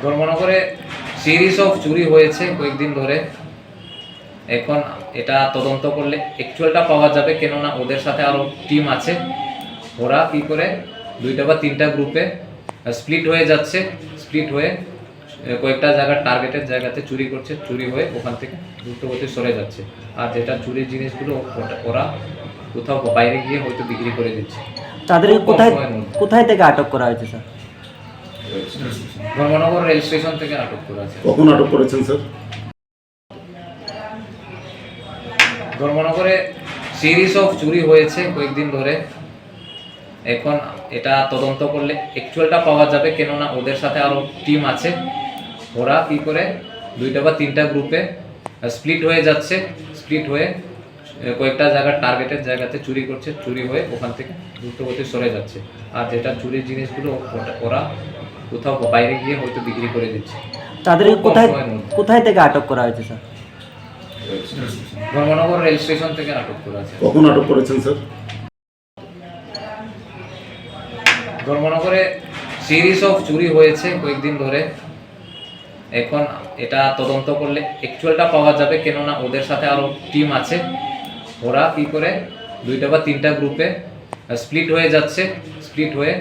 ধর্মনগরে series of চুরি হয়েছে কয়েকদিন ধরে। এখন এটা তদন্ত করলে অ্যাকচুয়ালটা পাওয়া যাবে, কেননা ওদের সাথে আরও টিম আছে। ওরা কী করে 2টা বা 3টা গ্রুপে স্প্লিট হয়ে যাচ্ছে, স্প্লিট হয়ে কয়েকটা জায়গার টার্গেটের জায়গাতে চুরি করছে, চুরি হয়ে ওখান থেকে দ্রুতগতি সরে যাচ্ছে। আর যেটা চুরির জিনিসগুলো ওরা কোথাও বাইরে গিয়ে হয়তো বিক্রি করে দিচ্ছে। তাদেরকে কোথায় কোথায় থেকে আটক করা হয়েছে স্যার? ধর্মনগর রেল স্টেশন থেকে আটক করা আছে। কখন আটক করেছেন স্যার? ধর্মনগরে সিরিজ অফ চুরি হয়েছে কয়েকদিন ধরে। এখন এটা তদন্ত করলে অ্যাকচুয়ালটা পাওয়া যাবে, কেননা ওদের সাথে আরও টিম আছে। ওরা কী করে 2টা বা 3টা গ্রুপে স্প্লিট হয়ে যাচ্ছে, স্প্লিট হয়ে কয়েকটা জায়গার টার্গেটের জায়গাতে চুরি করছে, চুরি হয়ে ওখান থেকে দ্রুতগতি সরে যাচ্ছে। আর যেটা চুরির জিনিসগুলো ওরা কোথাও বাইরে গিয়ে হয়তো বিক্রি করে দিচ্ছে। তাদেরকে কোথায় কোথায় থেকে আটক করা হয়েছে স্যার? ধর্মনগর রেল স্টেশন থেকে আটক করা আছে। কখন আটক করেছেন স্যার? ধর্মনগরে সিরিজ অফ চুরি হয়েছে কয়েকদিন ধরে। এখন এটা তদন্ত করলে অ্যাকচুয়ালটা পাওয়া যাবে, কেননা ওদের সাথে আরও টিম আছে। ওরা কী করে 2টা বা 3টা গ্রুপে স্প্লিট হয়ে যাচ্ছে, স্প্লিট হয়ে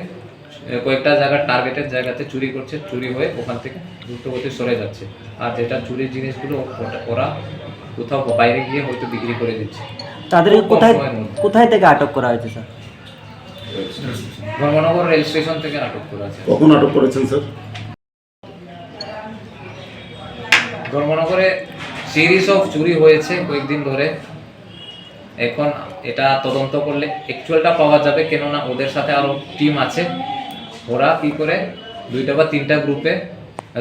কয়েকটা জায়গার টার্গেটের জায়গাতে চুরি করছে, চুরি হয়ে ওখান থেকে দ্রুতগতি সরে যাচ্ছে। আর যেটা চুরির জিনিসগুলো ওরা কোথাও বাইরে গিয়ে হয়তো বিক্রি করে দিচ্ছে। তাদেরকে কোথায় কোথায় থেকে আটক করা হয়েছে স্যার? ধর্মনগর রেল স্টেশন থেকে আটক করা আছে। কখন আটক করেছেন স্যার? ধর্মনগরে সিরিজ অফ চুরি হয়েছে কয়েকদিন ধরে। এখন এটা তদন্ত করলে অ্যাকচুয়ালটা পাওয়া যাবে, কেননা ওদের সাথে আরও টিম আছে। ওরা কী করে 2টা বা 3টা গ্রুপে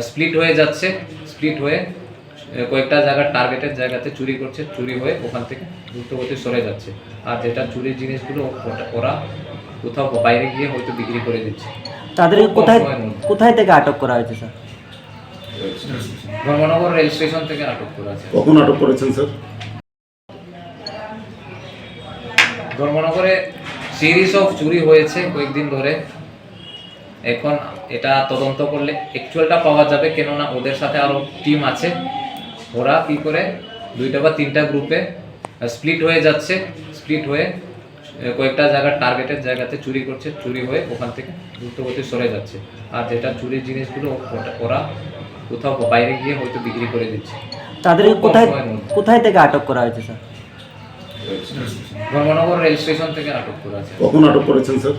স্প্লিট হয়ে যাচ্ছে, স্প্লিট হয়ে কয়েকটা জায়গার টার্গেটের জায়গাতে চুরি করছে, চুরি হয়ে ওখান থেকে দ্রুতগতি সরে যাচ্ছে। আর যেটা চুরির জিনিসগুলো ওরা কোথাও বাইরে গিয়ে হয়তো বিক্রি করে দিচ্ছে। তাদেরকে কোথায় কোথায় থেকে আটক করা হয়েছে স্যার? ধর্মনগর রেল স্টেশন থেকে আটক করা আছে। কখন আটক করেছেন স্যার? ধর্মনগরে সিরিজ অফ চুরি হয়েছে কয়েকদিন ধরে। এখন এটা তদন্ত করলে অ্যাকচুয়ালটা পাওয়া যাবে, কেননা ওদের সাথে আরও টিম আছে। ওরা কী করে 2টা বা 3টা গ্রুপে স্প্লিট হয়ে যাচ্ছে, স্প্লিট হয়ে কয়েকটা জায়গার টার্গেটের জায়গাতে চুরি করছে, চুরি হয়ে ওখান থেকে দ্রুতগতি সরে যাচ্ছে। আর যেটা চুরির জিনিসগুলো ওরা কোথাও বাইরে গিয়ে হয়তো বিক্রি করে দিচ্ছে। তাদেরকে কোথায় কোথায় থেকে আটক করা হয়েছে স্যার? ধর্মনগর রেল স্টেশন থেকে আটক করা আছে। কখন আটক করেছেন স্যার?